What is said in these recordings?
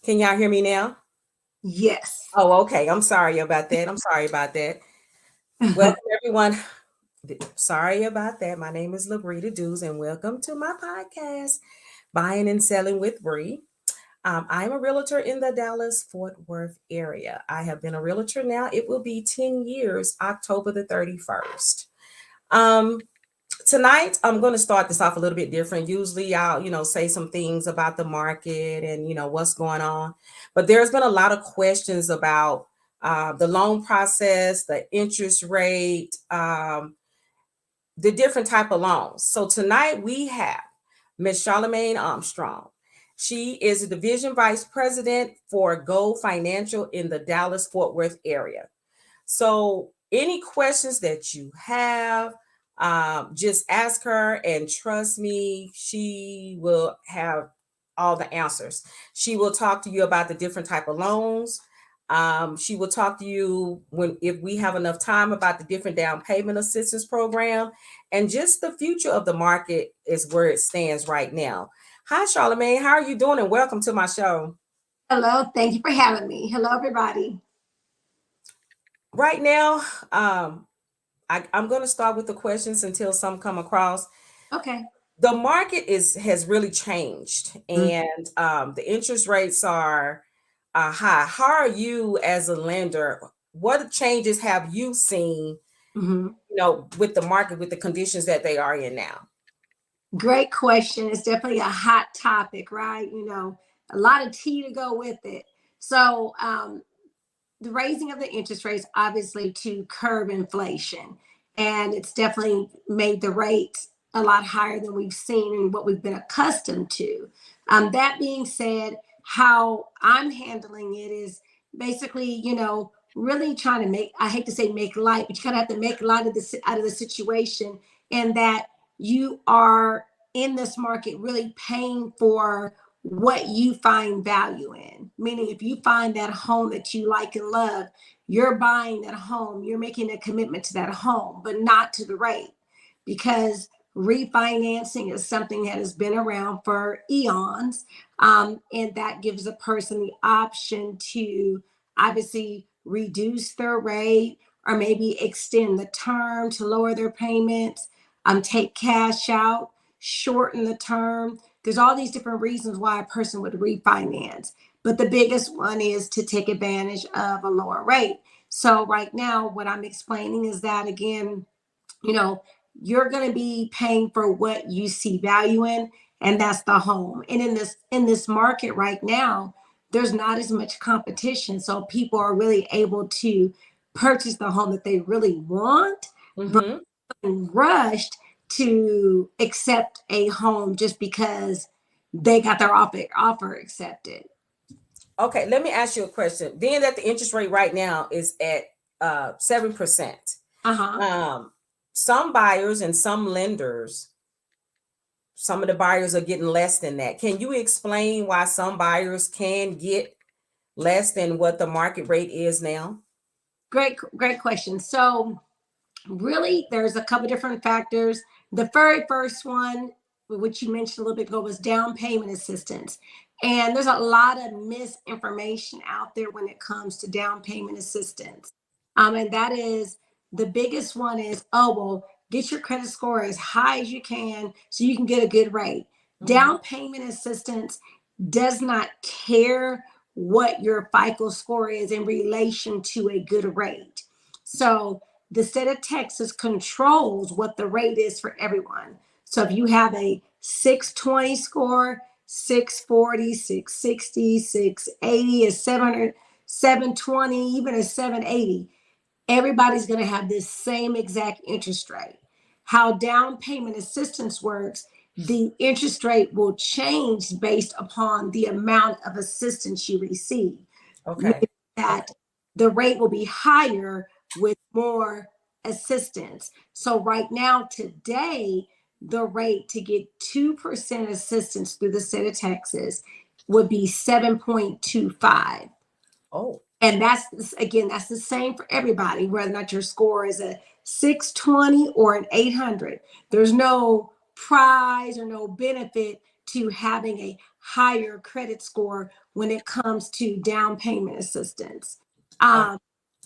Can y'all hear me now? Yes. Oh, okay. I'm sorry about that. Welcome, everyone. Sorry about that. My name is Labrita and welcome to my podcast, Buying and Selling with Bri. I'm a realtor in the Dallas Fort Worth area. I have been a realtor now. It will be 10 years, October the 31st. Um, Tonight I'm going to start this off a little bit different. Usually I'll say some things about the market and what's going on, but there's been a lot of questions about the loan process, the interest rate, the different type of loans. So tonight we have Miss Chalamaine Armstrong. She is a division vice president for Gold Financial in the Dallas Fort Worth area. So, any questions that you have, just ask her, and trust me, she will have all the answers. She will talk to you about the different type of loans. She will talk to you when, if we have enough time, about the different down payment assistance program, and just the future of the market is where it stands right now. Hi, Charlamagne. How are you doing? And welcome to my show. Hello. Thank you for having me. Hello, everybody. Right now, I'm going to start with the questions until some come across. Okay. The market has really changed, and the interest rates are high. How are you as a lender? What changes have you seen? Mm-hmm. With the market, with the conditions that they are in now. Great question. It's definitely a hot topic, right? A lot of tea to go with it. So, the raising of the interest rates, obviously, to curb inflation, and it's definitely made the rates a lot higher than we've seen and what we've been accustomed to. That being said, how I'm handling it is basically, really trying to make, I hate to say make light, but you kind of have to make light of the situation, and that you are in this market really paying for what you find value in. Meaning, if you find that home that you like and love, you're buying that home, you're making a commitment to that home, but not to the rate, because refinancing is something that has been around for eons. And that gives a person the option to obviously reduce their rate, or maybe extend the term to lower their payments, take cash out, shorten the term. There's all these different reasons why a person would refinance. But the biggest one is to take advantage of a lower rate. So right now, what I'm explaining is that, again, you know, you're going to be paying for what you see value in, and that's the home. And in this market right now, there's not as much competition. So people are really able to purchase the home that they really want, Mm-hmm. rushed to accept a home just because they got their offer accepted. Okay, let me ask you a question. Being that the interest rate right now is at 7%, Uh-huh. um, some buyers and some lenders, some of the buyers are getting less than that. Can you explain why some buyers can get less than what the market rate is now? Great question. So really, there's a couple different factors. The very first one, which you mentioned a little bit ago, was down payment assistance. And there's a lot of misinformation out there when it comes to down payment assistance. And that is, the biggest one is, oh, well, get your credit score as high as you can so you can get a good rate. Down payment assistance does not care what your FICO score is in relation to a good rate. So the state of Texas controls what the rate is for everyone. So if you have a 620 score, 640, 660, 680, a 700, 720, even a 780, everybody's going to have this same exact interest rate. How down payment assistance works, the interest rate will change based upon the amount of assistance you receive. Okay. That the rate will be higher with more assistance. So right now, today, the rate to get 2% assistance through the state of Texas would be 7.25. Oh. And that's the same for everybody, whether or not your score is a 620 or an 800. There's no prize or no benefit to having a higher credit score when it comes to down payment assistance. Oh,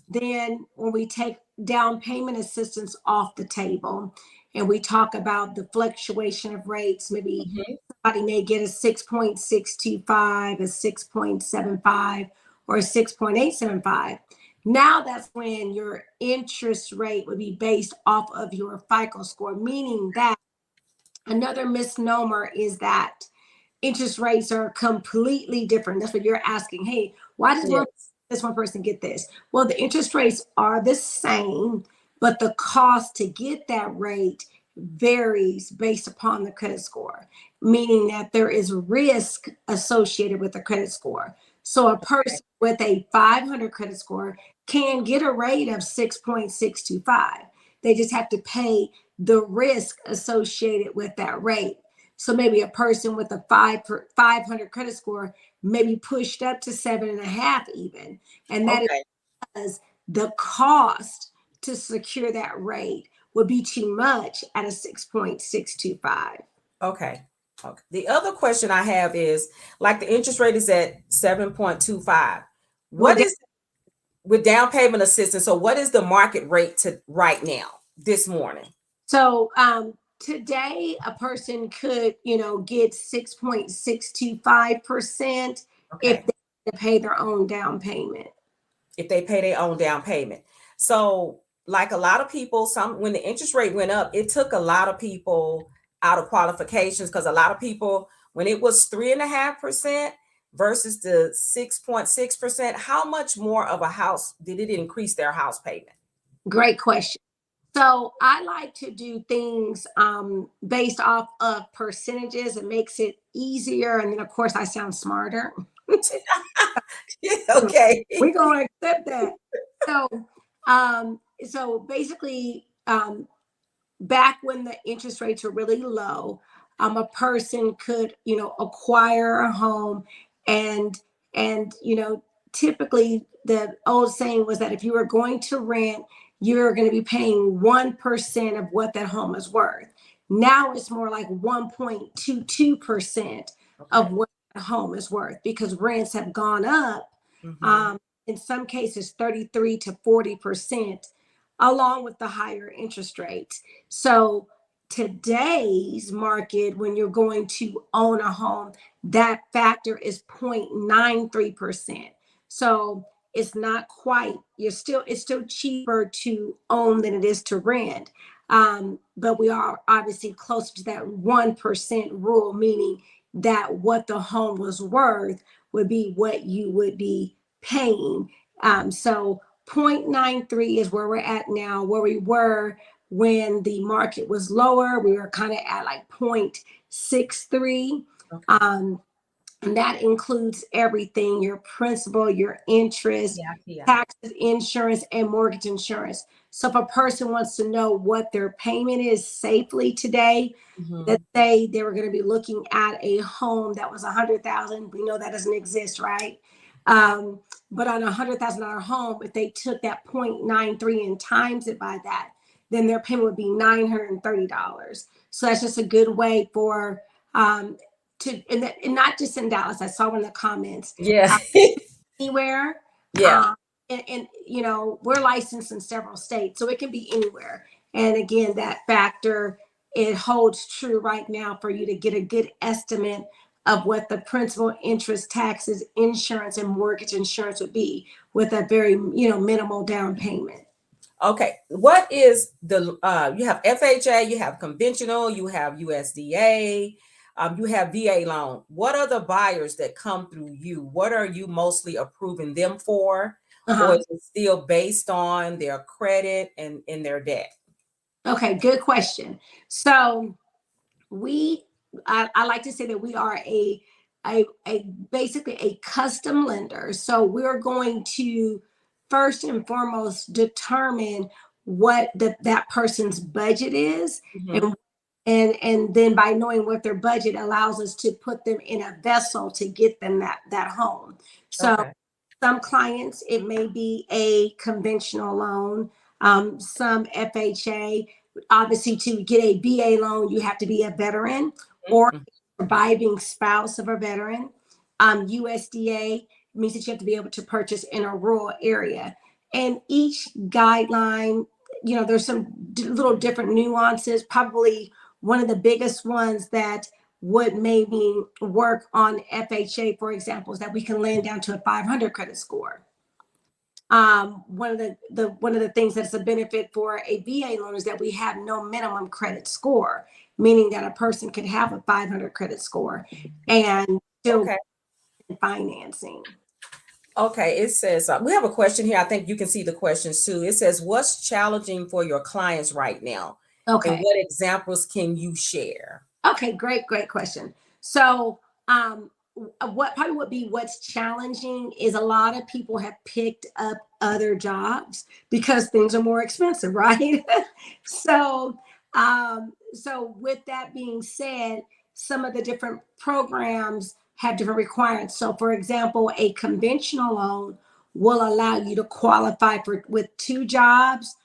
Then when we take down payment assistance off the table and we talk about the fluctuation of rates, maybe mhm. somebody may get a 6.625, a 6.75, or a 6.875. Now that's when your interest rate would be based off of your FICO score, meaning that another misnomer is that interest rates are completely different. That's what you're asking. Hey, why does Yes. this one person get this? Well, the interest rates are the same, but the cost to get that rate varies based upon the credit score, meaning that there is risk associated with the credit score. So a person with a 500 credit score can get a rate of 6.625. They just have to pay the risk associated with that rate. So maybe a person with a 500 credit score may be pushed up to 7.5 even. And that is Okay. because the cost to secure that rate would be too much at a 6.625. Okay. Okay. The other question I have is like the interest rate is at 7.25. Well, What is with down payment assistance? So what is the market rate to right now this morning? so today a person could, get 6.625% if Okay. they pay their own down payment. If they pay their own down payment. So like a lot of people, some when the interest rate went up, it took a lot of people out of qualifications because a lot of people, when it was 3.5% versus the 6.6%, how much more of a house did it increase their house payment? Great question. So I like to do things based off of percentages. It makes it easier. And then, of course, I sound smarter. Okay. We're going to accept that. So, so basically, back when the interest rates were really low, a person could, acquire a home and typically the old saying was that if you were going to rent, you're going to be paying 1% of what that home is worth. Now it's more like 1.22% of Okay. what a home is worth because rents have gone up, Mhm. um, in some cases 33 to 40%, along with the higher interest rates. So today's market, when you're going to own a home, that factor is 0.93%. So it's not quite, it's still cheaper to own than it is to rent. But we are obviously closer to that 1% rule, meaning that what the home was worth would be what you would be paying. So 0.93 is where we're at now. Where we were when the market was lower, we were kind of at like 0.63. Okay. Um, and that includes everything: your principal, your interest, Yeah, yeah. taxes, insurance, and mortgage insurance. So if a person wants to know what their payment is safely today, let's Mhm. say they were going to be looking at a home that was 100,000. We know that doesn't exist, right? Um, but on $100,000 home, if they took that 0.93 and times it by that, then their payment would be $930. So that's just a good way for and not just in Dallas. I saw in the comments, Yeah. uh, anywhere. Yeah. Um, and we're licensed in several states, so it can be anywhere. And again, that factor, it holds true right now for you to get a good estimate of what the principal, interest, taxes, insurance, and mortgage insurance would be with a very minimal down payment. Okay. What is the you have FHA, you have conventional, you have USDA, you have VA loan. What are the buyers that come through you? What are you mostly approving them for? Or Uh-huh. is it still based on their credit and their debt? Okay, good question. So we I like to say that we are a basically a custom lender. So we're going to first and foremost determine what that person's budget is, Mhm. and and then by knowing what their budget allows us to put them in a vessel to get them that home. So Okay. some clients, it may be a conventional loan, some FHA. Obviously, to get a VA loan, you have to be a veteran, or Mhm. surviving spouse of a veteran. USDA means that you have to be able to purchase in a rural area. And each guideline, there's some little different nuances. Probably one of the biggest ones that would maybe work on FHA, for example, is that we can land down to a 500 credit score. One of the things that's a benefit for a VA loan is that we have no minimum credit score, meaning that a person could have a 500 credit score and still Okay. get financing. Okay, it says we have a question here. I think you can see the questions too. It says, "What's challenging for your clients right now, and Okay. what examples can you share?" Okay, great question. So, what probably would be what's challenging is a lot of people have picked up other jobs because things are more expensive, right? So with that being said, some of the different programs have different requirements. So, for example, a conventional loan will allow you to qualify for with 2 jobs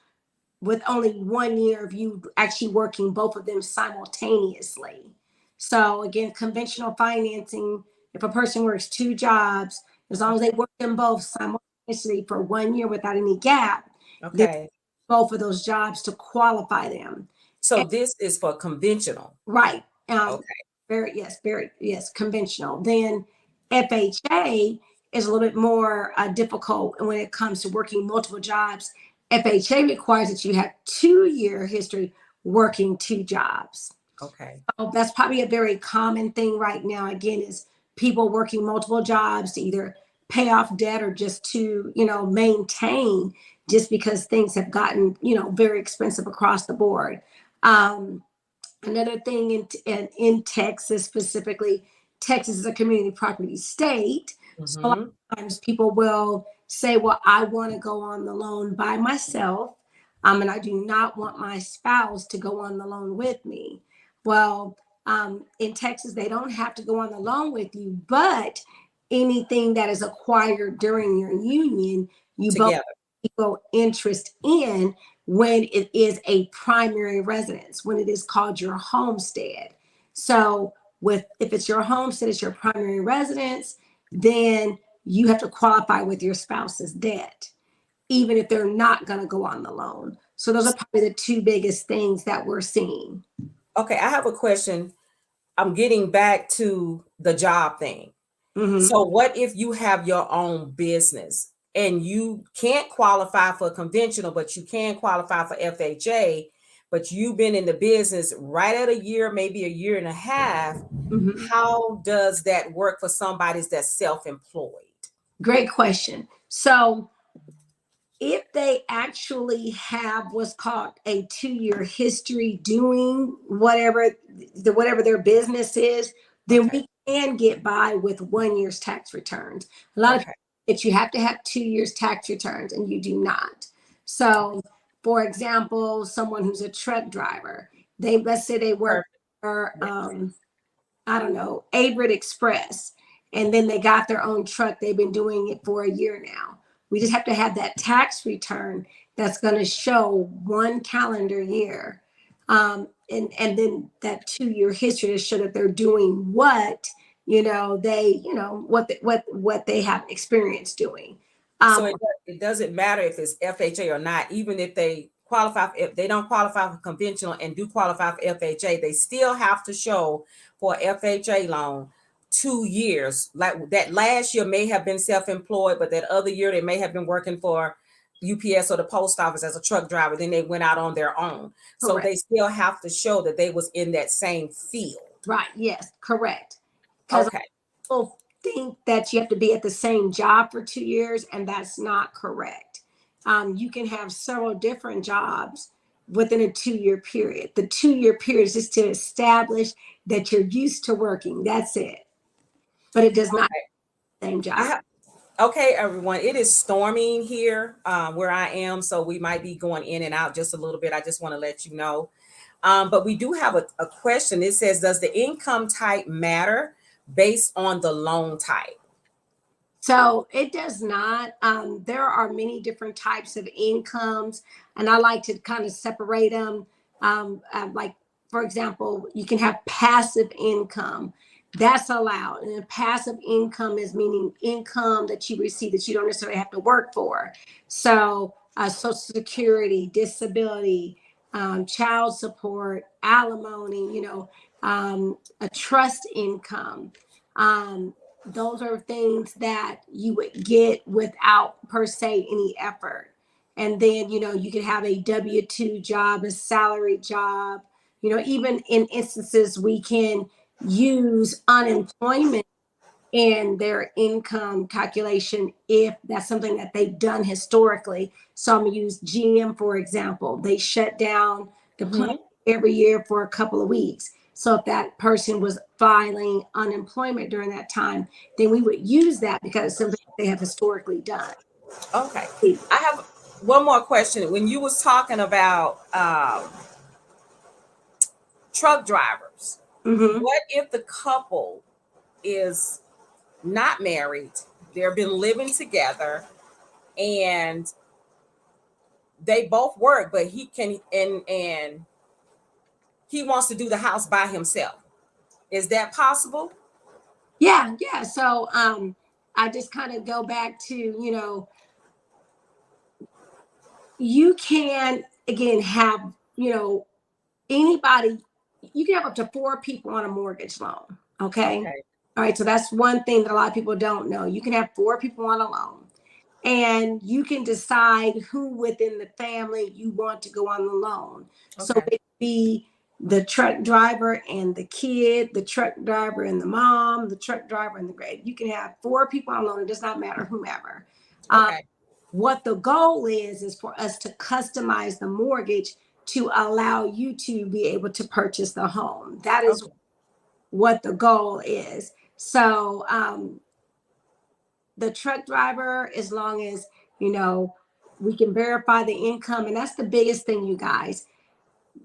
with only 1 year of you actually working both of them simultaneously. So again, conventional financing, if a person works 2 jobs, as long as they work them both simultaneously for 1 year without any gap, they Okay, both of those jobs to qualify them. so this is for conventional. Right. Okay, Very, yes, conventional. Then FHA is a little bit more difficult when it comes to working multiple jobs. FHA requires that you have 2-year history working 2 jobs. okay, So that's probably a very common thing right now. Again, is people working multiple jobs to either pay off debt or just to, maintain, just because things have gotten, very expensive across the board. Um, Another thing in Texas specifically, Texas is a community property state. So a lot mm-hmm. of times people will say, well, I want to go on the loan by myself, and I do not want my spouse to go on the loan with me. Well, in Texas, they don't have to go on the loan with you, but anything that is acquired during your union, you both Together. equal interest in when it is a primary residence, when it is called your homestead. So if it's your homestead, it's your primary residence, then you have to qualify with your spouse's debt, even if they're not going to go on the loan. So those are probably the 2 biggest things that we're seeing. Okay, I have a question. I'm getting back to the job thing. Mm-hmm. So what if you have your own business and you can't qualify for conventional, but you can qualify for FHA, but you've been in the business right at a year, maybe a year and a half? Mm-hmm. How does that work for somebody that's self-employed? Great question. So if they actually have what's called a 2-year history doing whatever their business is, then Okay. we can get by with 1 year's tax returns. A lot of Okay. people that you have to have 2 years tax returns, and you do not. So, for example, someone who's a truck driver, let's say they work Perfect. for Yes. I don't know, Abrit Express, and then they got their own truck. They've been doing it for a year now. We just have to have that tax return that's going to show 1 calendar year. And then that 2-year history to show that they're doing what, what they have experience doing. So Um, it doesn't matter if it's FHA or not, even if they qualify, if they don't qualify for conventional and do qualify for FHA, they still have to show for FHA loan 2 years. Like that last year may have been self-employed, but that other year they may have been working for UPS or the post office as a truck driver. Then they went out on their own. So Correct. they still have to show that they was in that same field. Right. Yes, correct. Because Okay. people think that you have to be at the same job for 2 years, and that's not correct. You can have several different jobs within a 2-year period. The 2-year period is just to establish that you're used to working. That's it. But it does not Okay. the same I job. have Okay, everyone. It is storming here where I am, so we might be going in and out just a little bit. I just want to let you know. But we do have a question. It says, "Does the income type matter based on the loan type?" So it does not. There are many different types of incomes, and I like to kind of separate them. Like, for example, you can have passive income. That's allowed. And passive income is meaning income that you receive that you don't necessarily have to work for. So, Social Security, disability, child support, alimony, a trust income. Those are things that you would get without per se any effort. And then, you can have a W-2 job, a salary job. Even in instances, we can use unemployment in their income calculation if that's something that they've done historically. So I'm going to use GM, for example. They shut down the plant every year for a couple of weeks. So if that person was filing unemployment during that time, then we would use that because it's something they have historically done. Okay. I have one more question. When you was talking about truck drivers, what if the couple is not married, they've been living together, and they both work, but he can and he wants to do the house by himself? Is that possible? Yeah. So I just kind of go back to, you can again have, anybody, you can have up to 4 people on a mortgage loan. Okay. Okay. All right. So that's one thing that a lot of people don't know. You can have 4 people on a loan, and you can decide who within the family you want to go on the loan. So Okay. it could be the truck driver and the kid, the truck driver and the mom, the truck driver and the grade. You can have 4 people on loan. It does not matter whomever. Okay. What the goal is for us to customize the mortgage to allow you to be able to purchase the home. That is Okay. what the goal is. So the truck driver, as long as, we can verify the income, and that's the biggest thing, you guys.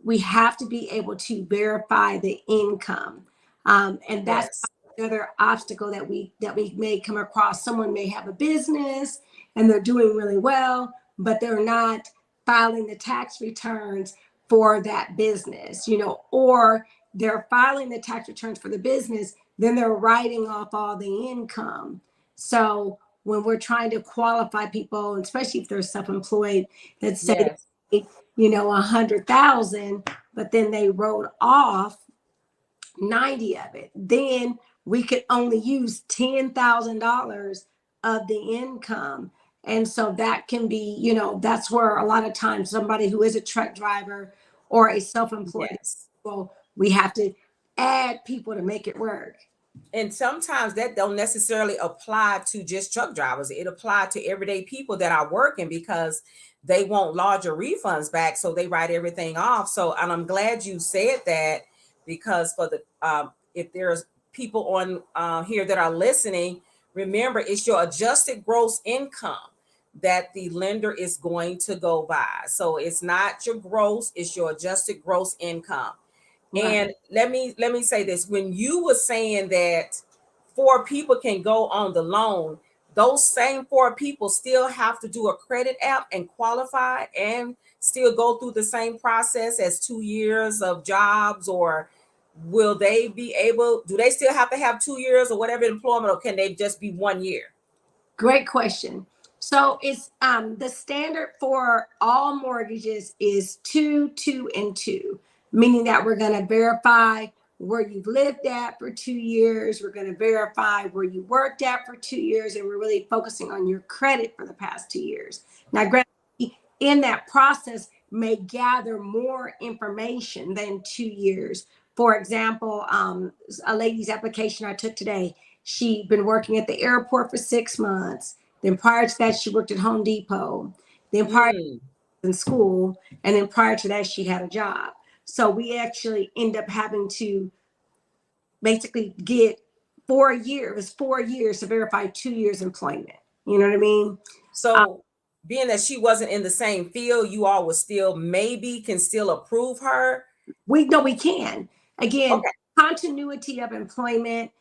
We have to be able to verify the income. And that's Yes. another obstacle that we may come across. Someone may have a business and they're doing really well, but they're not filing the tax returns for that business, or they're filing the tax returns for the business, then they're writing off all the income. So when we're trying to qualify people, especially if they're self-employed, let's say, Yes. 100,000, but then they wrote off 90 of it, then we could only use $10,000 of the income. And so that can be, that's where a lot of times somebody who is a truck driver or a self-employed, Yes. well, we have to add people to make it work. And sometimes that don't necessarily apply to just truck drivers. It applies to everyday people that are working because they want larger refunds back, so they write everything off. So, and I'm glad you said that, because for the if there's people on here that are listening, remember it's your adjusted gross income that the lender is going to go by. So it's not your gross, it's your adjusted gross income. Right. And let me say this: when you were saying that 4 people can go on the loan, those same 4 people still have to do a credit app and qualify and still go through the same process as 2 years of jobs, or will they be able, do they still have to have 2 years or whatever employment, or can they just be 1 year? Great question. So it's the standard for all mortgages is 2, 2, and 2, meaning that we're going to verify where you've lived at for 2 years. We're going to verify where you worked at for 2 years, and we're really focusing on your credit for the past 2 years. Now, granted, in that process may gather more information than 2 years. For example, a lady's application I took today, she'd been working at the airport for 6 months. Then prior to that, she worked at Home Depot. Then prior in school, and then prior to that, she had a job. So we actually end up having to basically get 4 years, 4 years to verify 2 years employment. You know what I mean? So being that she wasn't in the same field, you all would still maybe can still approve her. We know we can. Again, Okay. continuity of employment,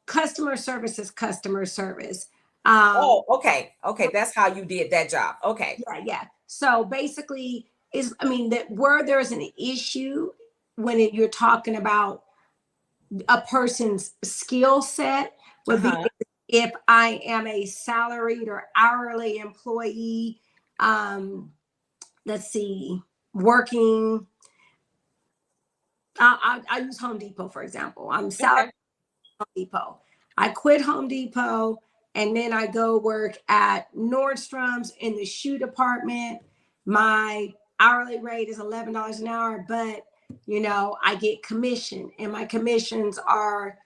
customer service is customer service. Oh, okay. Okay. That's how you did that job. Okay. Yeah. So basically, that where there's an issue, you're talking about a person's skill set would be Uh-huh. if I am a salaried or hourly employee, let's see, working. I use Home Depot, for example. I'm salaried Okay. at Home Depot. I quit Home Depot and then I go work at Nordstrom's in the shoe department. My hourly rate is $11 an hour, but I get commission and my commissions are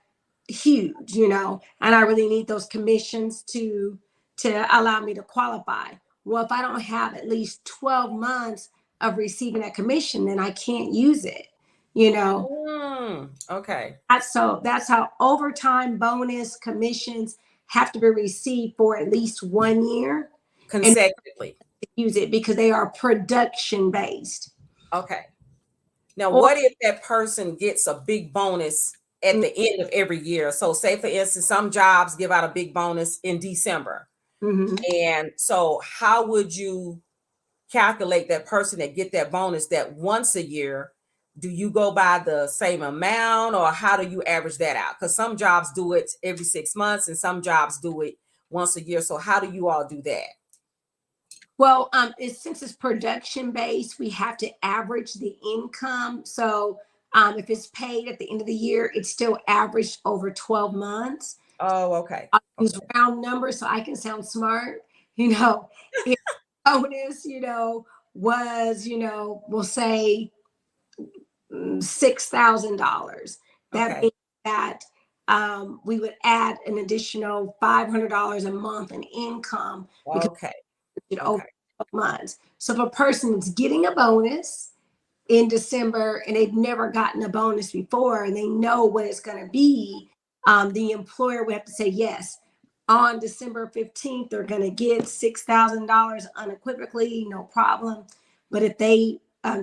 huge, and I really need those commissions to allow me to qualify. Well, if I don't have at least 12 months of receiving that commission, then I can't use it, you know. Okay. That's how overtime, bonus, commissions have to be received for at least 1 year and Consecutively. use it because they are production based. Okay. Now, Or what if that person gets a big bonus at the end of every year? So, say for instance, some jobs give out a big bonus in December. Mhm. And so, how would you calculate that person that get that bonus that once a year? Do you go by the same amount, or how do you average that out? Because some jobs do it every 6 months and some jobs do it once a year. So, how do you all do that? Well, since it's production based, we have to average the income. So, if it's paid at the end of the year, it's still averaged over 12 months. Oh, okay. I use Okay. round numbers so I can sound smart. If bonus, was, we'll say $6,000. That Okay. means that we would add an additional $500 a month in income because Okay. over Okay. 12 months. So if a person is getting a bonus in December and they've never gotten a bonus before and they know what it's going to be, the employer would have to say yes. On December 15th, they're going to get $6,000 unequivocally, no problem. But if they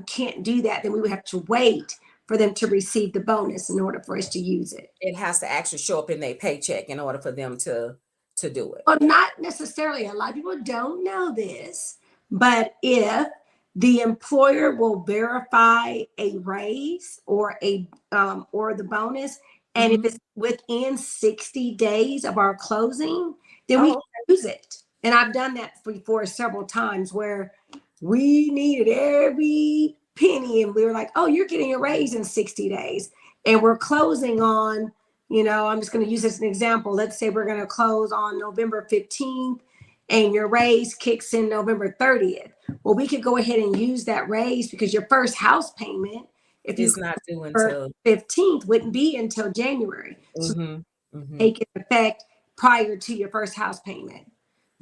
can't do that, then we would have to wait for them to receive the bonus in order for us to use it. It has to actually show up in their paycheck in order for them to do it. Well, not necessarily. A lot of people don't know this, but if the employer will verify a raise or the bonus, and if Mhm. it's within 60 days of our closing, then we Oh, can use it. And I've done that before several times where we needed every penny, and we were like, "Oh, you're getting a raise in 60 days," and we're closing on I'm just going to use this as an example. Let's say we're going to close on November 15th and your raise kicks in November 30th. Well, we could go ahead and use that raise because your first house payment, if you it's not due for until 15th, wouldn't be until January. So mhm. Mhm. take effect prior to your first house payment.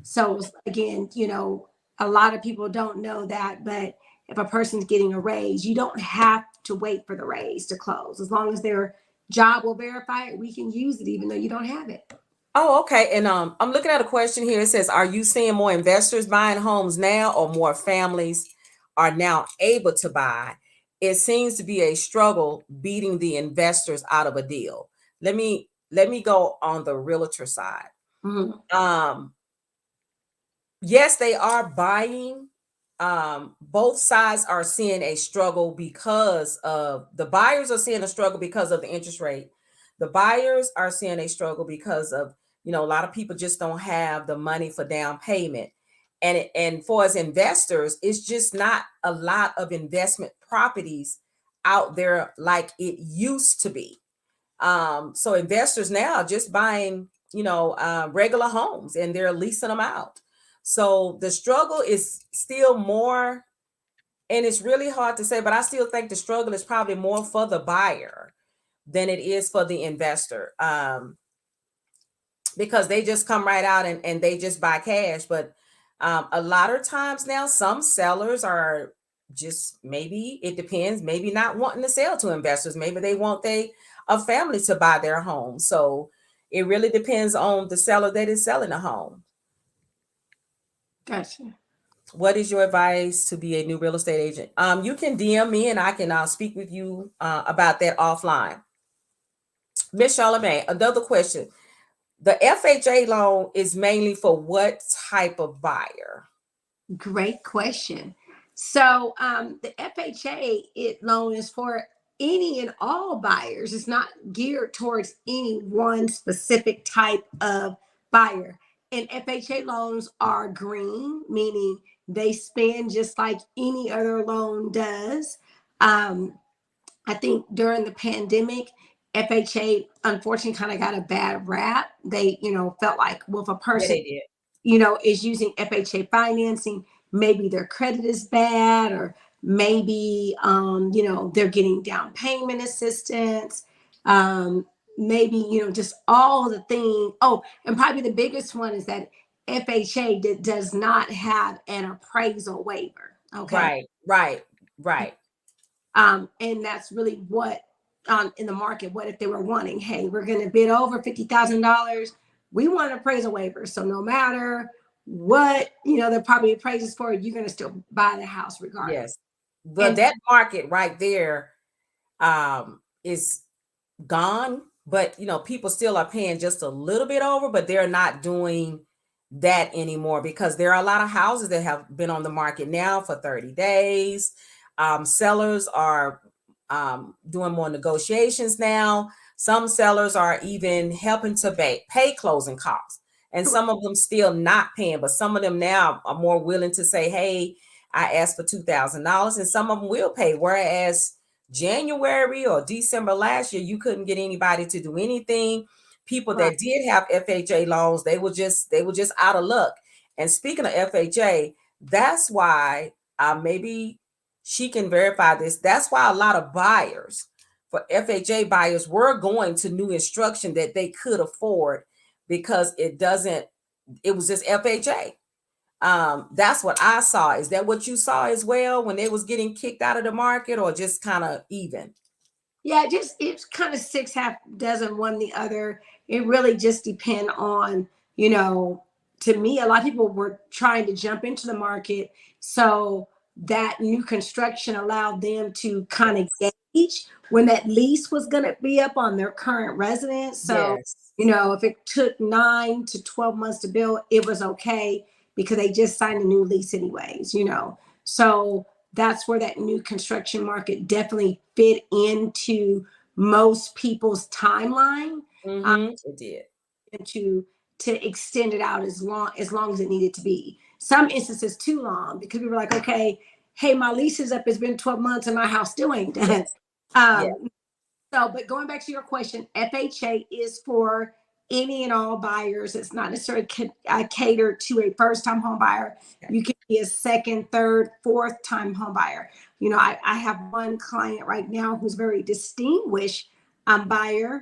So again, a lot of people don't know that, but if a person's getting a raise, you don't have to wait for the raise to close. As long as their job will verify it, we can use it even though you don't have it. Oh, okay. And I'm looking at a question here. It says, are you seeing more investors buying homes now, or more families are now able to buy? It seems to be a struggle beating the investors out of a deal. Let me go on the realtor side. Mhm. Um, yes, they are buying. Both sides are seeing a struggle because of the buyers are seeing a struggle because of the interest rate. The buyers are seeing a struggle because of, a lot of people just don't have the money for down payment. And for as investors, it's just not a lot of investment properties out there like it used to be. So investors now are just buying, regular homes, and they're leasing them out. So the struggle is still more, and it's really hard to say, but I still think the struggle is probably more for the buyer than it is for the investor. Because they just come right out and they just buy cash. But a lot of times now, some sellers are just, maybe it depends, maybe not wanting to sell to investors. Maybe they want a family to buy their home. So it really depends on the seller that is selling the home. Gotcha. What is your advice to be a new real estate agent? You can DM me and I can speak with you about that offline. Miss Charlamagne, another question. The FHA loan is mainly for what type of buyer? Great question. So the FHA loan is for any and all buyers. It's not geared towards any one specific type of buyer. And FHA loans are green, meaning they spend just like any other loan does. I think during the pandemic, FHA unfortunately kind of got a bad rap. They, felt like, well, if a Yeah, person, they did. is using FHA financing, maybe their credit is bad, or maybe, they're getting down payment assistance. Maybe, just all the things. Oh, and probably the biggest one is that FHA does not have an appraisal waiver. Okay. Right, right, right. And that's really what in the market, what if they were wanting, hey, we're going to bid over $50,000. We want an appraisal waiver. So no matter what, the property appraises for, you're going to still buy the house regardless. Yes. But And that market right there is gone. But people still are paying just a little bit over, but they're not doing that anymore because there are a lot of houses that have been on the market now for 30 days. Sellers are doing more negotiations now. Some sellers are even helping to pay closing costs, and some of them still not paying, but some of them now are more willing to say, hey, I asked for $2,000, and some of them will pay. Whereas January or December last year, you couldn't get anybody to do anything. People right. that did have FHA loans, they were just out of luck. And speaking of FHA, that's why maybe she can verify this. That's why a lot of buyers, for FHA buyers, were going to new instruction that they could afford because it was just FHA. That's what I saw. Is that what you saw as well when they was getting kicked out of the market, or just kind of even? Yeah, it's kind of six half dozen one the other. It really just depend on, to me, a lot of people were trying to jump into the market. So that new construction allowed them to kind of Yes. gauge when that lease was going to be up on their current residence. So, Yes. if it took 9 to 12 months to build, it was okay because they just signed a new lease anyways. So that's where that new construction market definitely fit into most people's timeline. It did. And to extend it out as long as it needed to be. Some instances too long because we were like, okay, hey, my lease is up. It's been 12 months and my house still ain't done. Yes. Yeah. But going back to your question, FHA is for any and all buyers. It's not necessarily catered to a first-time home buyer. Okay. You can be a second, third, fourth-time home buyer. I have one client right now who's very distinguished buyer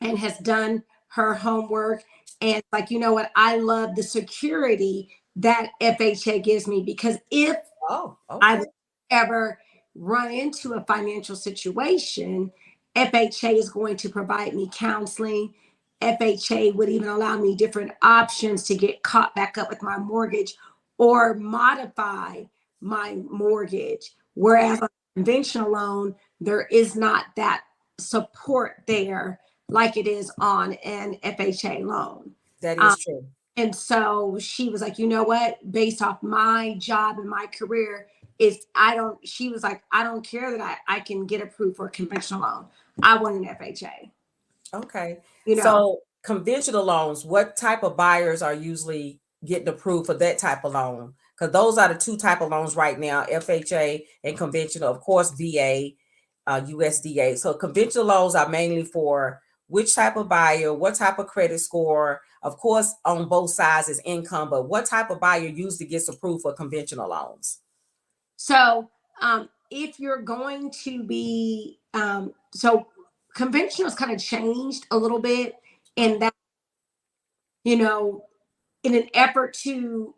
and has done her homework. And like, you know what? I love the security that FHA gives me because if Oh, I okay. ever run into a financial situation, FHA is going to provide me counseling. FHA would even allow me different options to get caught back up with my mortgage or modify my mortgage. Whereas on a conventional loan, there is not that support there like it is on an FHA loan. That Um, is true. and so she was like, you know what? Based off my job and my career, she was like, I don't care that I can get approved for a conventional loan. I want an FHA. Okay. You know, So conventional loans, what type of buyers are usually getting approved for that type of loan? Because those are the two type of loans right now, FHA and conventional, of course, VA, USDA. So conventional loans are mainly for which type of buyer, what type of credit score, of course, on both sides is income, but what type of buyer usually gets approved for conventional loans? so if you're going to be, so conventional has kind of changed a little bit in that, you know, in an effort to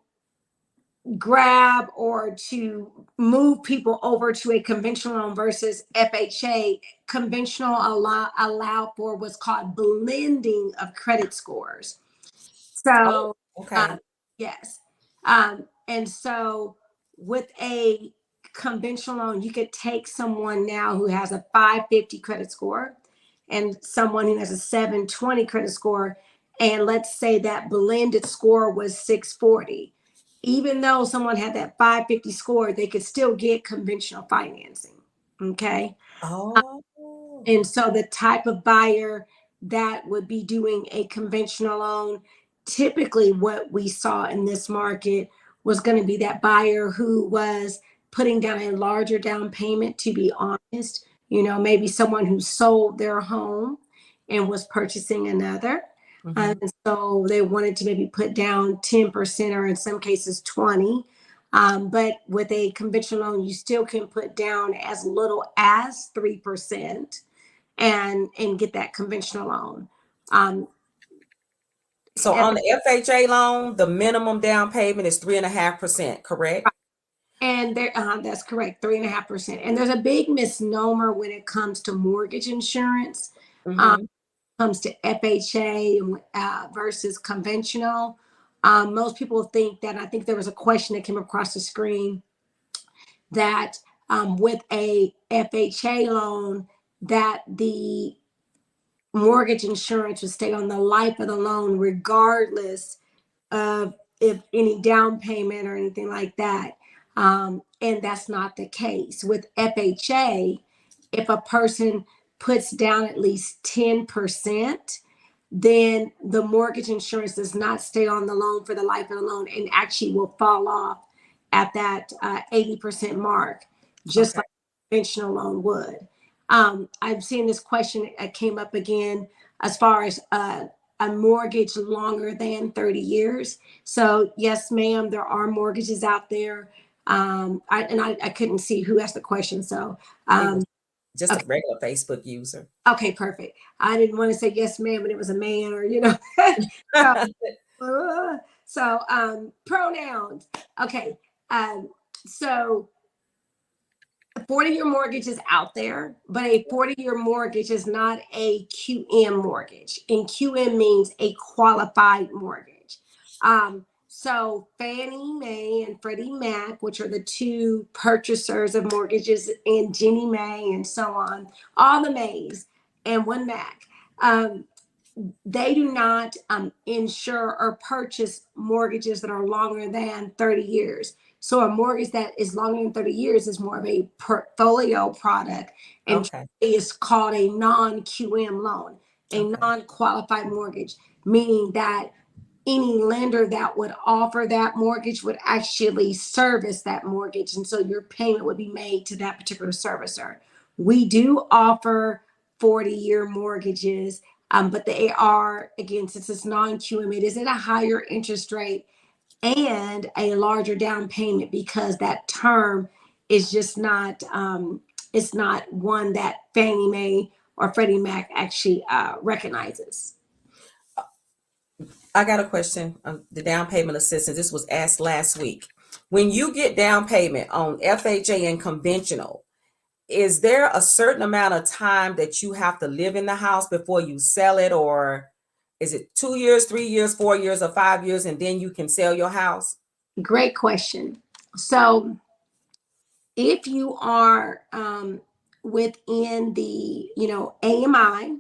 grab or to move people over to a conventional loan versus FHA, conventional allow for what's called blending of credit scores. Oh, So, okay. yes. And so with a conventional loan, you could take someone now who has a 550 credit score and someone who has a 720 credit score. And let's say that blended score was 640. Even though someone had that 550 score, they could still get conventional financing. Okay. Oh. And so the type of buyer that would be doing a conventional loan, typically what we saw in this market was going to be that buyer who was putting down a larger down payment, to be honest. Maybe someone who sold their home and was purchasing another. Mm-hmm. And so they wanted to maybe put down 10% or in some cases 20. But with a conventional loan, you still can put down as little as 3% and get that conventional loan. Um, So on the FHA loan, the minimum down payment is 3.5%, correct? and there, that's correct, 3.5%. And there's a big misnomer when it comes to mortgage insurance, Mm-hmm. comes to FHA versus conventional. Most people think that. I think there was a question that came across the screen that with a FHA loan, that the mortgage insurance would stay on the life of the loan regardless of if any down payment or anything like that. And that's not the case. With FHA, if a person puts down at least 10%, then the mortgage insurance does not stay on the loan for the life of the loan and actually will fall off at that 80% mark, just Okay. like a conventional loan would. I'm seeing this question came up again as far as a mortgage longer than 30 years. So yes, ma'am, there are mortgages out there. I couldn't see who asked the question. So It was just a okay, regular Facebook user. okay, perfect. I didn't want to say yes, ma'am, but it was a man or so pronouns. Okay. Um, so 40-year mortgage is out there, but a 40-year mortgage is not a QM mortgage. And QM means a qualified mortgage. So Fannie Mae and Freddie Mac, which are the two purchasers of mortgages, and Ginnie Mae and so on, all the Mays and one Mac, they do not insure or purchase mortgages that are longer than 30 years. So a mortgage that is longer than 30 years is more of a portfolio product and Okay. is called a non-QM loan, a Okay. non-qualified mortgage, meaning that any lender that would offer that mortgage would actually service that mortgage. And so your payment would be made to that particular servicer. We do offer 40-year mortgages, but they are, again, since it's non-QM, it is at a higher interest rate and a larger down payment because that term is just not, it's not one that Fannie Mae or Freddie Mac actually recognizes. I got a question. The down payment assistance. This was asked last week. When you get down payment on FHA and conventional, is there a certain amount of time that you have to live in the house before you sell it, or is it 2 years, 3 years, 4 years, or 5 years, and then you can sell your house? Great question. So if you are within the AMI,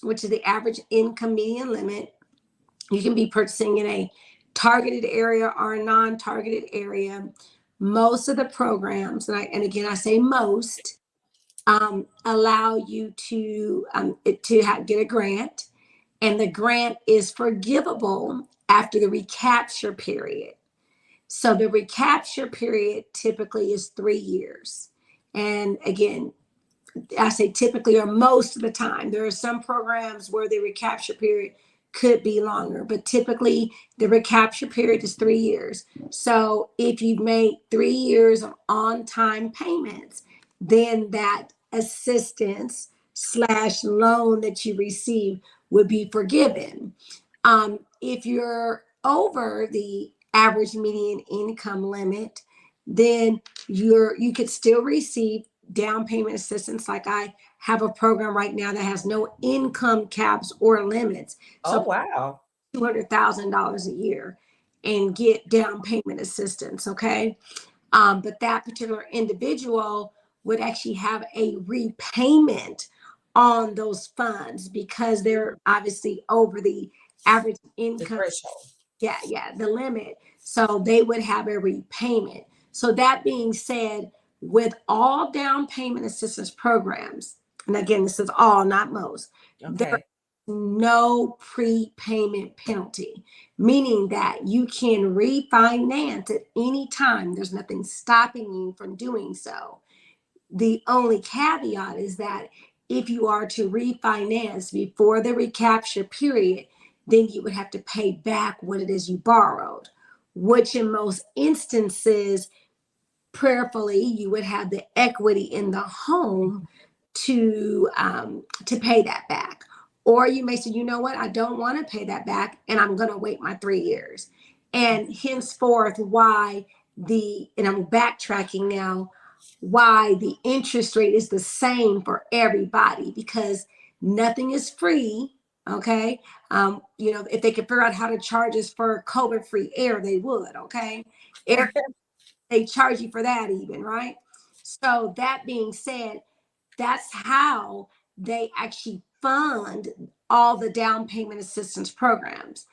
which is the average income median limit, you can be purchasing in a targeted area or a non-targeted area. Most of the programs, and again I say most, allow you to get a grant, and the grant is forgivable after the recapture period. So the recapture period typically is 3 years. And again, I say typically or most of the time. There are some programs where the recapture period could be longer, but typically the recapture period is 3 years. So if you've made 3 years of on-time payments, then that assistance slash loan that you receive would be forgiven. If you're over the average median income limit, then you could still receive down payment assistance. Like I have a program right now that has no income caps or limits. Oh, So wow. $200,000 a year and get down payment assistance. Okay. But that particular individual would actually have a repayment on those funds because they're obviously over the average The income. threshold. Yeah, the limit. So they would have a repayment. So that being said, with all down payment assistance programs, and again, this is all, not most, there Okay. is no prepayment penalty, meaning that you can refinance at any time. There's nothing stopping you from doing so. The only caveat is that if you are to refinance before the recapture period, then you would have to pay back what it is you borrowed, which in most instances, prayerfully, you would have the equity in the home to pay that back. Or you may say, you know what, I don't want to pay that back, and I'm going to wait my 3 years. And henceforth, why and I'm backtracking now, why the interest rate is the same for everybody, because nothing is free. Okay. If they could figure out how to charge us for COVID free air, they would. Okay. Air, they charge you for that even, right? So that being said, that's how they actually fund all the down payment assistance programs.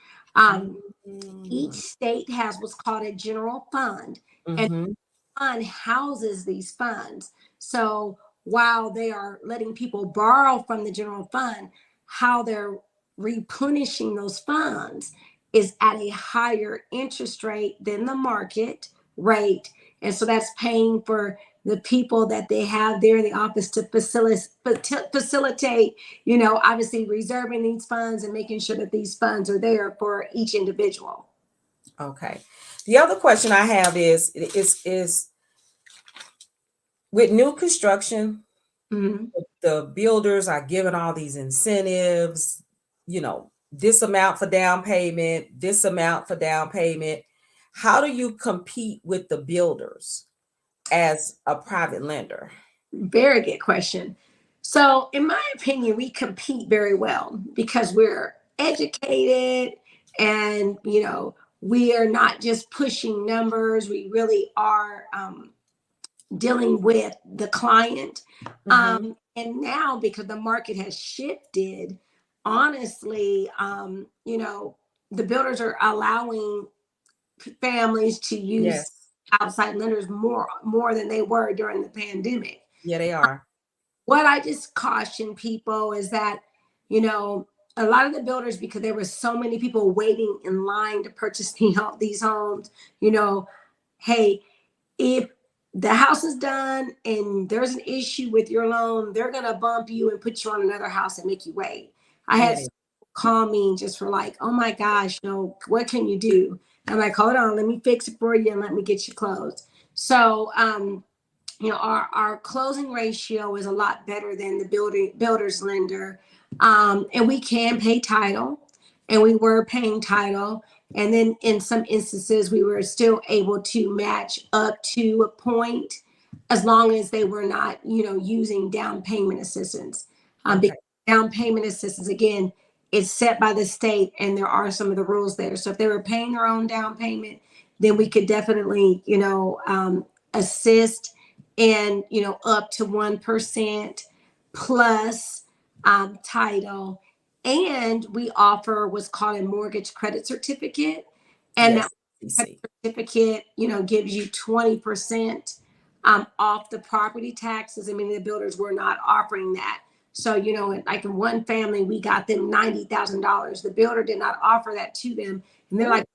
Each state has what's called a general fund, and Mm-hmm. fund houses these funds. So while they are letting people borrow from the general fund, how they're replenishing those funds is at a higher interest rate than the market rate. And so that's paying for the people that they have there in the office to facilitate, obviously reserving these funds and making sure that these funds are there for each individual. Okay. The other question I have is with new construction, Mhm. the builders are giving all these incentives, this amount for down payment, this amount for down payment. How do you compete with the builders as a private lender? Very good question. So, in my opinion, we compete very well because we're educated, and, we are not just pushing numbers. We really are dealing with the client. Mm-hmm. And now, because the market has shifted, honestly, the builders are allowing families to use Yes. outside lenders more than they were during the pandemic. Yeah, they are. What I just caution people is that, a lot of the builders, because there were so many people waiting in line to purchase these homes, hey, if the house is done and there's an issue with your loan, they're going to bump you and put you on another house and make you wait. I Yeah, had some people call me just for like, oh my gosh, what can you do? I'm like, hold on, let me fix it for you and let me get you closed. So, our closing ratio is a lot better than the builder's lender. And we can pay title, and we were paying title. And then in some instances, we were still able to match up to a point, as long as they were not, using down payment assistance. okay. Because down payment assistance, again, is set by the state, and there are some of the rules there. So if they were paying their own down payment, then we could definitely, assist, and up to 1% plus title. And we offer what's called a mortgage credit certificate, and that Yes. credit CC. certificate gives you 20% off the property taxes. I mean, the builders were not offering that. So, like in one family, we got them $90,000. The builder did not offer that to them, and they're Ooh. like,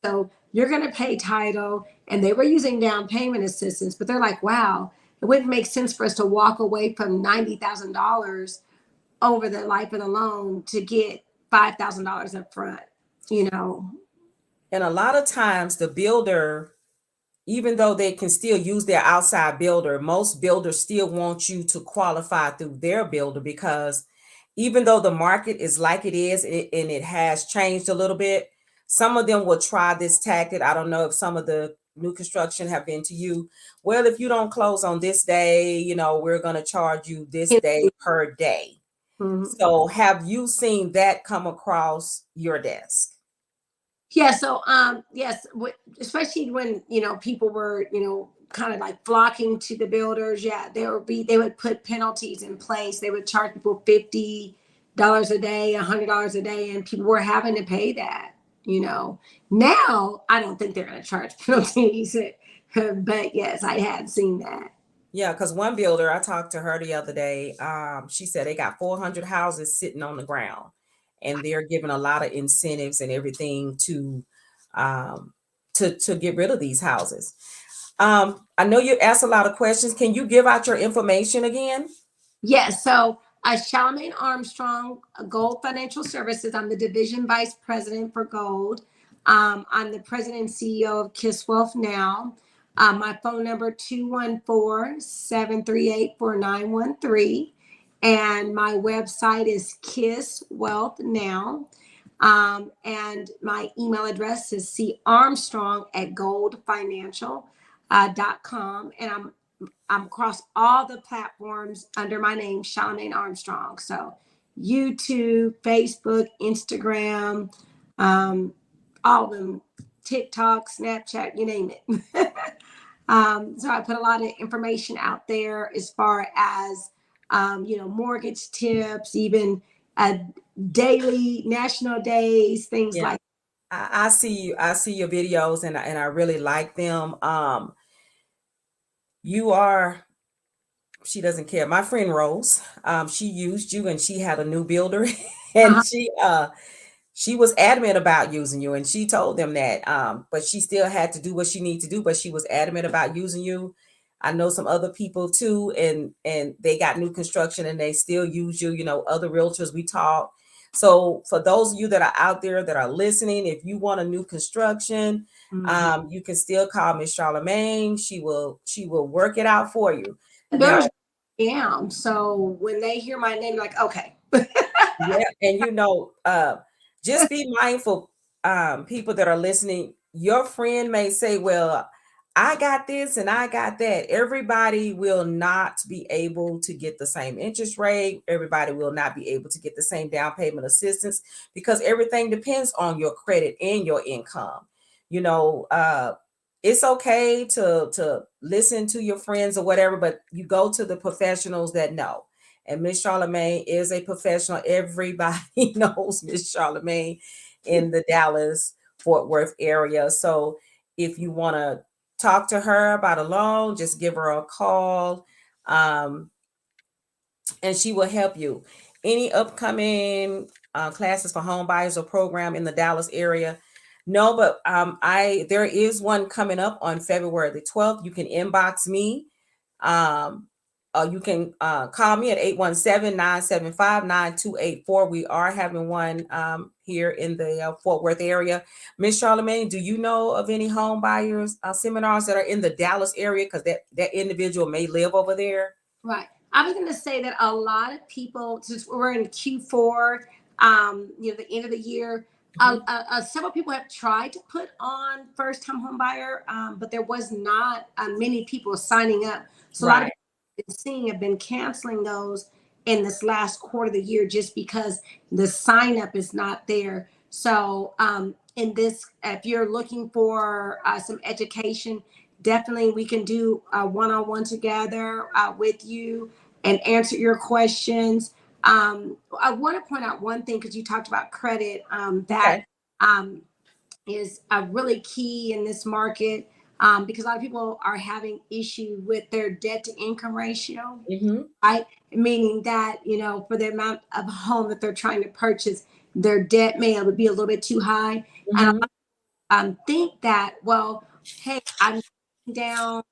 so you're going to pay title, and they were using down payment assistance, but they're like, wow, it wouldn't make sense for us to walk away from $90,000 over the life of the loan to get $5,000 up front, you know. And a lot of times the builder, even though they can still use their outside builder, most builders still want you to qualify through their builder, because even though the market is like it is, and it has changed a little bit, some of them will try this tactic. I don't know if some of the new construction have been to you. Well, if you don't close on this day, we're going to charge you this day per day. Mhm. So have you seen that come across your desk? Yeah. So, yes, especially when, people were, kind of like flocking to the builders. Yeah. They would put penalties in place. They would charge people $50 a day, $100 a day, and people were having to pay that, Now, I don't think they're going to charge penalties, but yes, I had seen that. Yeah, because one builder, I talked to her the other day. She said they got 400 houses sitting on the ground, and they're giving a lot of incentives and everything um, to get rid of these houses. I know you asked a lot of questions. Can you give out your information again? Yes. So, Chalamaine Armstrong, Gold Financial Services. I'm the division vice president for Gold. I'm the president and CEO of Kiss Wealth Now. My phone number 214-738-4913. And my website is Kiss Wealth Now. And my email address is carmstrong@goldfinancial.com. And I'm across all the platforms under my name, Chalamaine Armstrong. So YouTube, Facebook, Instagram, all of them, TikTok, Snapchat, you name it. So I put a lot of information out there as far as, mortgage tips, even daily, national days, things Yeah, like. I see you. I see your videos, and I really like them. You are. She doesn't care. My friend Rose, she used you, and she had a new builder, and Uh-huh. she was adamant about using you, and she told them that. But she still had to do what she needed to do, but she was adamant about using you. I know some other people too, and they got new construction and they still use you. You know, other realtors we talk. So for those of you that are out there that are listening, if you want a new construction, Mhm. you can still call Miss Charlemagne. She will work it out for you. Now, There's am. So when they hear my name, like, okay. yeah, and just be mindful, people that are listening. Your friend may say, "Well, I got this and I got that." Everybody will not be able to get the same interest rate. Everybody will not be able to get the same down payment assistance because everything depends on your credit and your income. You know, it's okay to listen to your friends or whatever, but you go to the professionals that know. And Miss Charlemagne is a professional. Everybody knows Miss Charlemagne in the Dallas Fort Worth area. So if you want to talk to her about a loan, just give her a call, um, and she will help you. Any upcoming classes for home buyers or program in the Dallas area? No, but I there is one coming up on February the 12th. You can inbox me. Um, you can call me at 817-975-9284. We are having one here in the Fort Worth area. Miss Charlemagne, do you know of any home buyers seminars that are in the Dallas area? Because that individual may live over there. Right. I was going to say that a lot of people, since we're in Q4, the end of the year, Mhm. several people have tried to put on first time home buyer, but there was not many people signing up. So a lot of Right. people have been seeing have been canceling those in this last quarter of the year just because the sign up is not there. So in this, if you're looking for some education, definitely we can do a one-on-one together with you and answer your questions. I want to point out one thing because you talked about credit that Okay. um, is really key in this market because a lot of people are having issue with their debt to income ratio, Mm-hmm. right? Meaning that, for the amount of home that they're trying to purchase, their debt may be a little bit too high. And Mm-hmm. think that, well, hey, I'm down,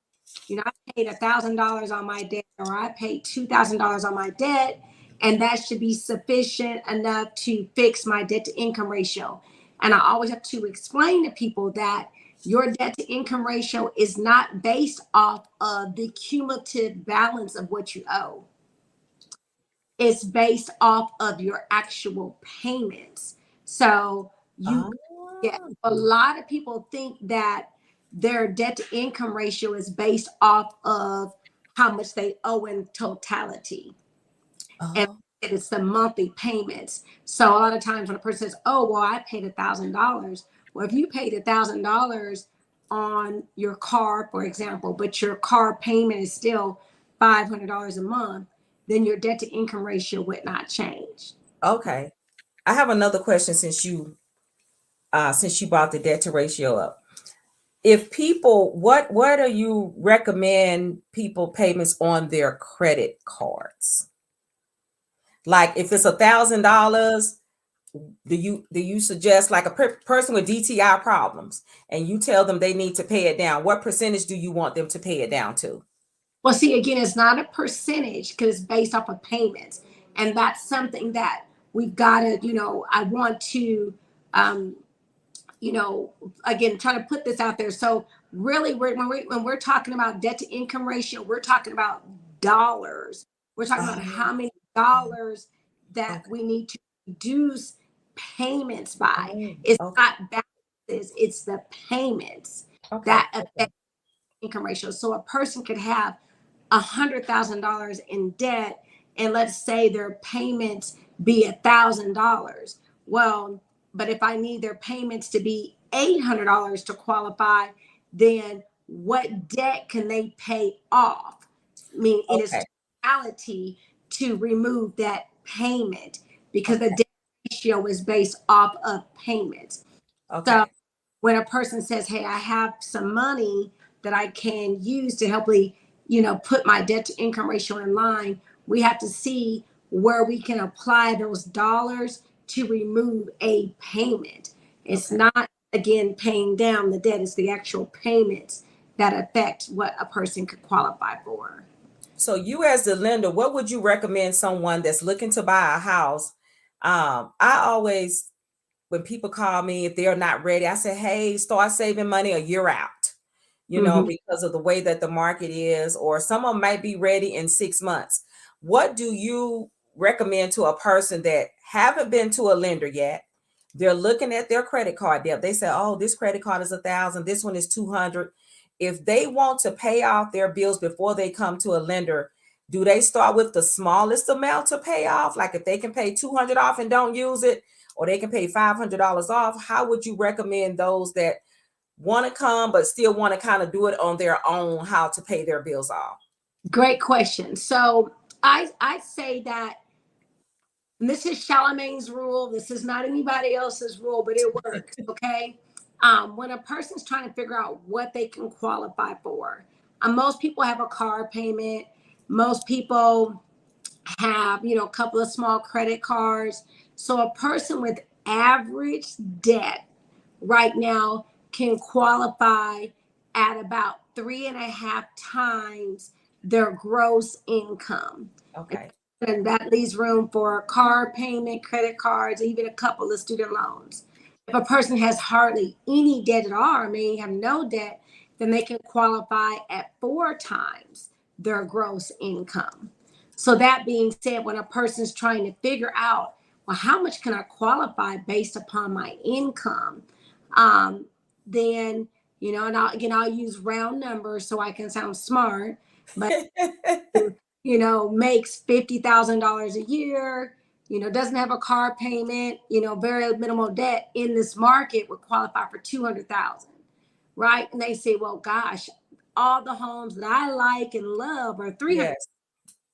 I paid $1,000 on my debt, or I paid $2,000 on my debt, and that should be sufficient enough to fix my debt to income ratio. And I always have to explain to people that your debt to income ratio is not based off of the cumulative balance of what you owe. It's based off of your actual payments. So you Oh. get a lot of people think that their debt to income ratio is based off of how much they owe in totality. And Oh. it's the monthly payments. So a lot of times when a person says, "Oh, well, I paid $1,000." Well, if you paid $1,000 on your car, for example, but your car payment is still $500 a month, then your debt to income ratio would not change. Okay. I have another question since you brought the debt to ratio up. if people, what do you recommend people payments on their credit cards? Like if it's $1,000, do you suggest like a person with DTI problems and you tell them they need to pay it down? What percentage do you want them to pay it down to? Well, see, again, it's not a percentage because it's based off of payments. And that's something that we've got to, I want to, um, again, try to put this out there. So really, when we're talking about debt to income ratio, we're talking about dollars. We're talking about Oh, how many dollars that okay. we need to reduce payments by. Oh, It's okay. not balances, it's the payments Okay. that affect income ratio. So a person could have $100,000 in debt, and let's say their payments be $1,000. Well, but if I need their payments to be $800 to qualify, then what debt can they pay off? I mean, in its Okay. totality to remove that payment because the Okay. debt ratio is based off of payments. So Okay. when a person says, "Hey, I have some money that I can use to help me, put my debt to income ratio in line," we have to see where we can apply those dollars to remove a payment. It's Okay. not, again, paying down the debt, it's the actual payments that affect what a person could qualify for. So you as the lender, what would you recommend someone that's looking to buy a house? I always, when people call me, if they're not ready, I say, hey, start saving money a year out, Mhm. because of the way that the market is, or someone might be ready in 6 months. What do you recommend to a person that haven't been to a lender yet? They're looking at their credit card debt. They say, oh, this credit card is 1,000, this one is 200. If they want to pay off their bills before they come to a lender, do they start with the smallest amount to pay off? Like if they can pay 200 off and don't use it, or they can pay $500 off, how would you recommend those that want to come but still want to kind of do it on their own, how to pay their bills off? Great question. So I say that, and this is Charlemagne's rule. This is not anybody else's rule, but it works. Okay. When a person's trying to figure out what they can qualify for, most people have a car payment. Most people have, a couple of small credit cards. So a person with average debt right now can qualify at about 3.5 times their gross income. Okay. And that leaves room for car payment, credit cards, even a couple of student loans. If a person has hardly any debt at all, or may have no debt, then they can qualify at 4 times their gross income. So that being said, when a person's trying to figure out, well, how much can I qualify based upon my income? Um, then, and I'll use round numbers so I can sound smart, but makes $50,000 a year, doesn't have a car payment, very minimal debt in this market would qualify for 200,000, right? And they say, well, gosh, all the homes that I like and love are 300.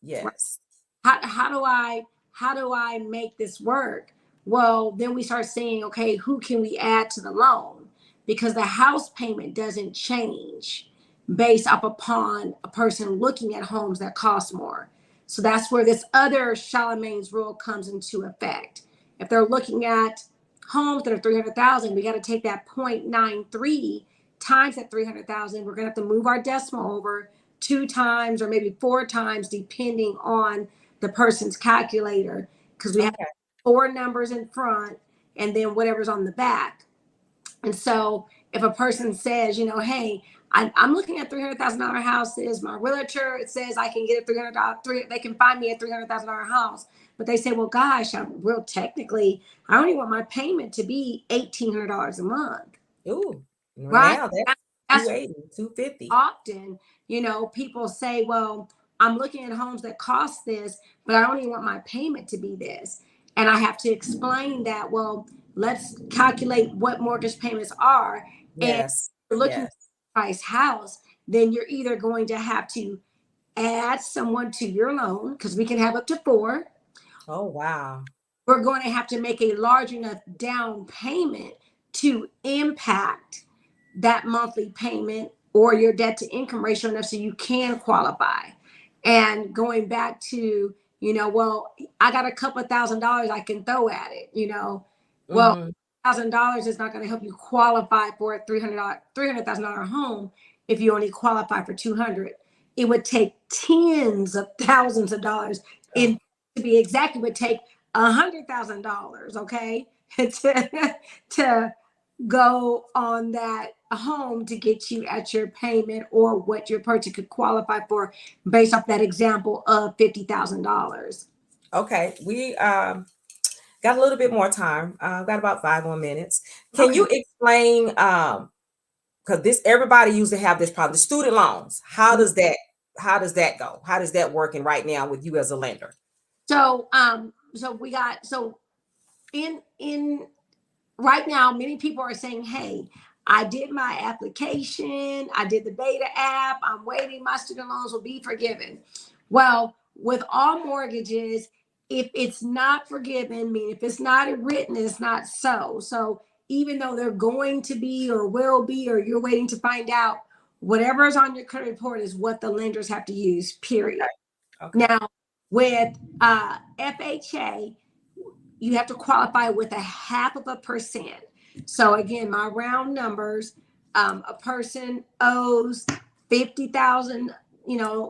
Yes. Right? Yes. How do I make this work? Well, then we start saying, okay, who can we add to the loan? Because the house payment doesn't change based up upon a person looking at homes that cost more. So that's where this other Charlemagne's rule comes into effect. If they're looking at homes that are 300,000, we got to take that 0.93 times that 300,000. We're going to have to move our decimal over 2 times or maybe 4 times, depending on the person's calculator, because we have Okay. 4 numbers in front and then whatever's on the back. And so if a person says, hey, I'm looking at $300,000 houses, my realtor, it says I can get a they can find me a $300,000 house. But they say, well, gosh, technically, I only want my payment to be $1,800 a month, Ooh, well, right? now that's That's 280, 250. often, people say, well, I'm looking at homes that cost this, but I only want my payment to be this. And I have to explain that, well, let's calculate what mortgage payments are. And if Yes. you're looking Yes. at a price house, then you're either going to have to add someone to your loan, because we can have up to 4. Oh, wow. We're going to have to make a large enough down payment to impact that monthly payment or your debt to income ratio enough so you can qualify. And going back to, well, I got a couple of $1,000 I can throw at it, well, Mm-hmm. $1,000 is not going to help you qualify for a $300,000 home if you only qualify for 200. It would take tens of thousands of dollars. Oh, In to be exact, it would take $100,000, okay, to go on that home to get you at your payment or what your purchase could qualify for based off that example of $50,000. okay. We got a little bit more time. Got about 5 more minutes. Can Okay. you explain? Because this everybody used to have this problem. The student loans. How does that go? How does that working right now with you as a lender? So in right now, many people are saying, hey, I did my application, I did the beta app, I'm waiting, my student loans will be forgiven. Well, with all mortgages, if it's not forgiven, meaning if it's not written, it's not so. So even though they're going to be or will be, or you're waiting to find out, whatever is on your credit report is what the lenders have to use, period. Okay. Now, with FHA, you have to qualify with 0.5%. So again, my round numbers, a person owes 50,000,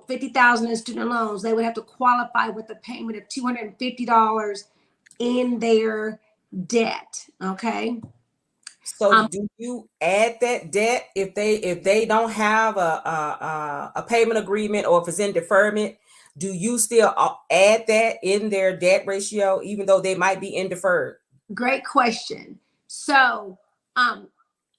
50,000 in student loans. They would have to qualify with a payment of $250 in their debt. Okay. So Um, do you add that debt if they don't have a payment agreement, or if it's in deferment? Do you still add that in their debt ratio, even though they might be in deferred? Great question. So,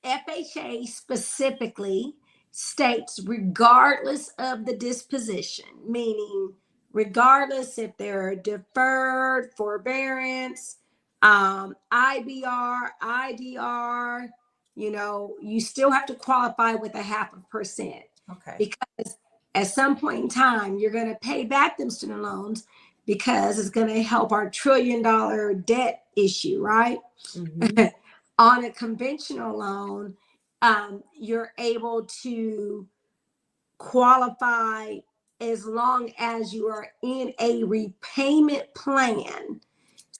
FHA specifically states regardless of the disposition, meaning regardless if they're deferred, forbearance, IBR, IDR, you still have to qualify with 0.5%, Okay. because at some point in time, you're going to pay back them student loans because it's going to help our $1 trillion debt issue, right? Mm-hmm. On a conventional loan, you're able to qualify as long as you are in a repayment plan.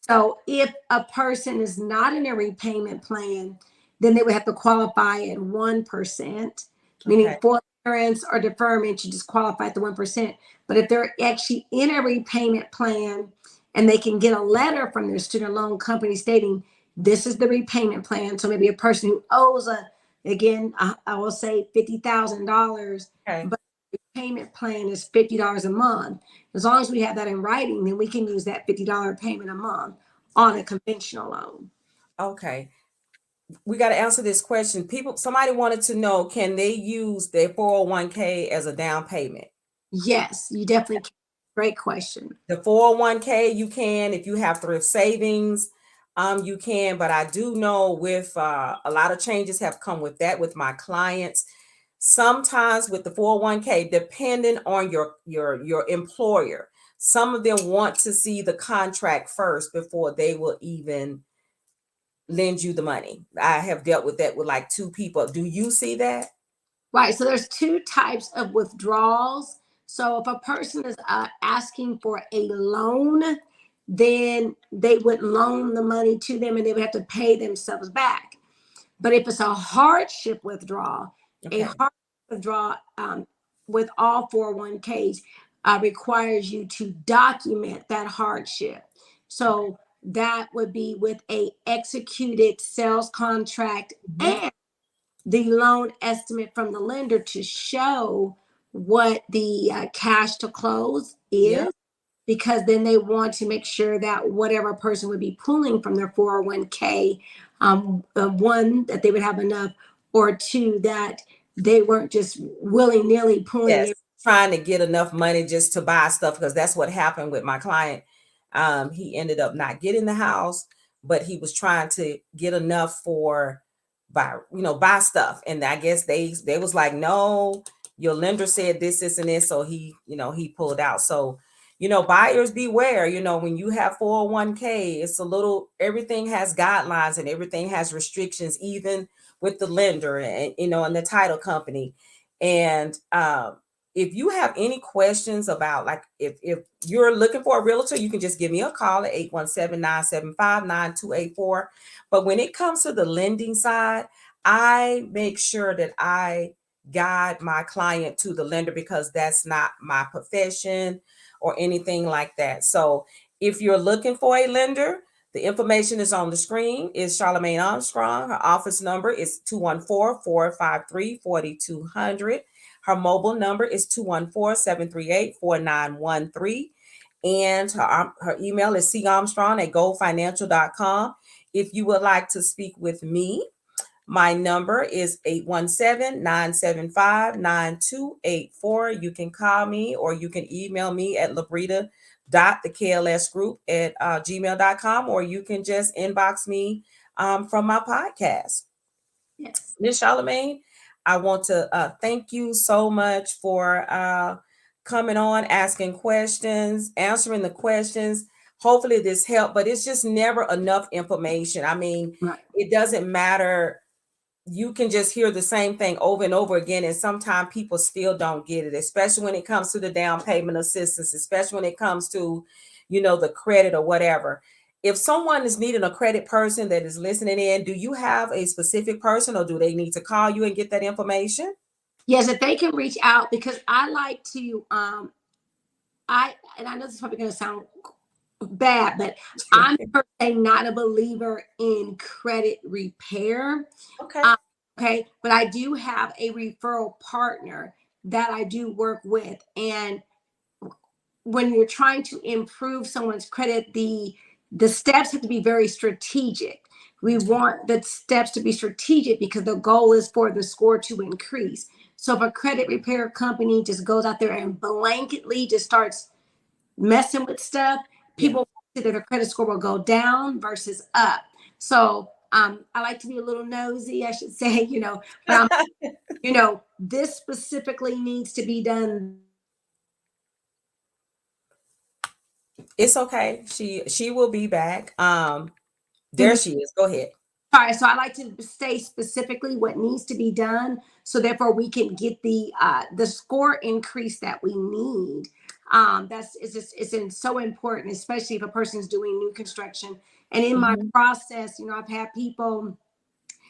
So if a person is not in a repayment plan, then they would have to qualify at 1%, meaning Okay. forbearance or deferment, you just qualify at the 1%. But if they're actually in a repayment plan and they can get a letter from their student loan company stating this is the repayment plan. So maybe a person who owes I will say $50,000, Okay. but the payment plan is $50 a month. As long as we have that in writing, then we can use that $50 payment a month on a conventional loan. Okay. We got to answer this question. Somebody wanted to know, can they use their 401k as a down payment? Yes, you definitely can. Great question. The 401k, you can. If you have thrift savings, you can. But I do know with a lot of changes have come with that with my clients. Sometimes with the 401k, depending on your employer, some of them want to see the contract first before they will even lend you the money. I have dealt with that with like two people. Do you see that? Right. So there's two types of withdrawals. So if a person is asking for a loan, then they would loan the money to them and they would have to pay themselves back. But if it's a hardship withdrawal, a Okay. hardship withdrawal with all 401ks requires you to document that hardship. So that would be with a executed sales contract Mhm. and the loan estimate from the lender to show what the cash to close Yeah. is, because then they want to make sure that whatever person would be pulling from their 401k, one, that they would have enough, or two, that they weren't just willy-nilly pulling Yes. it. Trying to get enough money just to buy stuff, because that's what happened with my client. He ended up not getting the house, but he was trying to get enough for buy stuff. And I guess they was like, no, your lender said this, and this. So he pulled out. So, buyers beware. When you have 401k, it's a little, everything has guidelines and everything has restrictions, even with the lender and, and the title company. And if you have any questions about, like, if you're looking for a realtor, you can just give me a call at 817-975-9284. But when it comes to the lending side, I make sure that I guide my client to the lender, because that's not my profession or anything like that. So if you're looking for a lender, the information is on the screen. Is Chalamaine Armstrong. Her office number is 214-453-4200. Her mobile number is 214-738-4913. And her email is carmstrong@goldfinancial.com. If you would like to speak with me, my number is 817-975-9284. You can call me, or you can email me at labrita.theklsgroup@gmail.com, or you can just inbox me from my podcast. Yes. Ms. Chalamaine, I want to thank you so much for coming on, asking questions, answering the questions. Hopefully this helped, but it's just never enough information. I mean, Right. It doesn't matter. You can just hear the same thing over and over again, and sometimes people still don't get it, especially when it comes to the down payment assistance, especially when it comes to, the credit or whatever. If someone is needing a credit person that is listening in, do you have a specific person, or do they need to call you and get that information? Yes, if they can reach out, because I like to, and I know this is probably going to sound bad, but I'm per se not a believer in credit repair. Okay. Okay, but I do have a referral partner that I do work with, and when you're trying to improve someone's credit, the steps have to be very strategic. We want the steps to be strategic because the goal is for the score to increase. So if a credit repair company just goes out there and blanketly just starts messing with stuff, people see that their credit score will go down versus up. So I like to be a little nosy, I should say, but this specifically needs to be done. It's okay. She will be back. There she is. Go ahead. All right, so I like to say specifically what needs to be done, so therefore we can get the score increase that we need. It's so important, especially if a person's doing new construction. And in my process, I've had people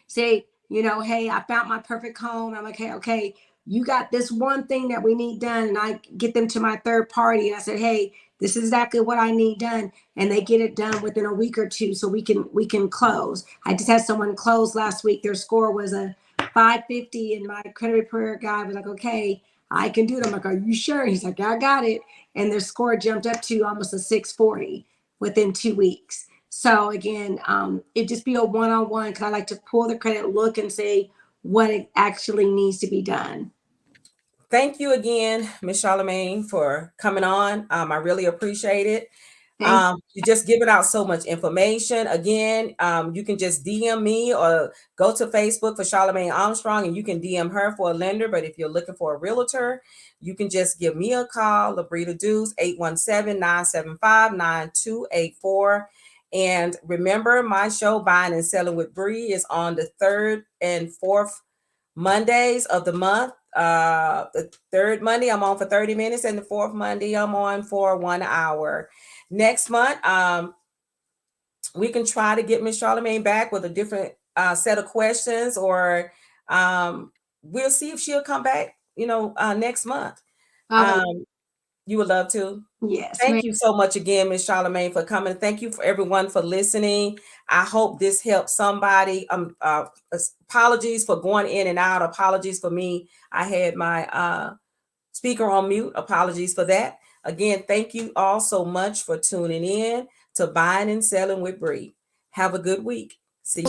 say, hey, I found my perfect home. I'm like, okay, you got this one thing that we need done, and I get them to my third party, and I said, hey, this is exactly what I need done. And they get it done within a week or two, so we can close. I just had someone close last week. Their score was a 550, and my credit repair guy was like, okay, I can do it. I'm like, are you sure? He's like, I got it. And their score jumped up to almost a 640 within 2 weeks. So again, it just be a one-on-one, because I like to pull the credit, look and say what it actually needs to be done. Thank you again, Ms. Chalamaine, for coming on. I really appreciate it. You're just giving out so much information. Again, you can just DM me or go to Facebook for Chalamaine Armstrong, and you can DM her for a lender. But if you're looking for a realtor, you can just give me a call, labrita Dews, 817-975-9284. And remember, my show, Buying and Selling with Bri, is on the 3rd and 4th Mondays of the month. The 3rd Monday I'm on for 30 minutes, and the 4th Monday I'm on for 1 hour. Next month, we can try to get Ms. Chalamaine back with a different set of questions, or we'll see if she'll come back, next month. You would love to? Yes. Thank you so much again, Ms. Chalamaine, for coming. Thank you for everyone for listening. I hope this helps somebody. Apologies for going in and out. Apologies for me. I had my speaker on mute. Apologies for that. Again, thank you all so much for tuning in to Buying and Selling with Bri. Have a good week. See you.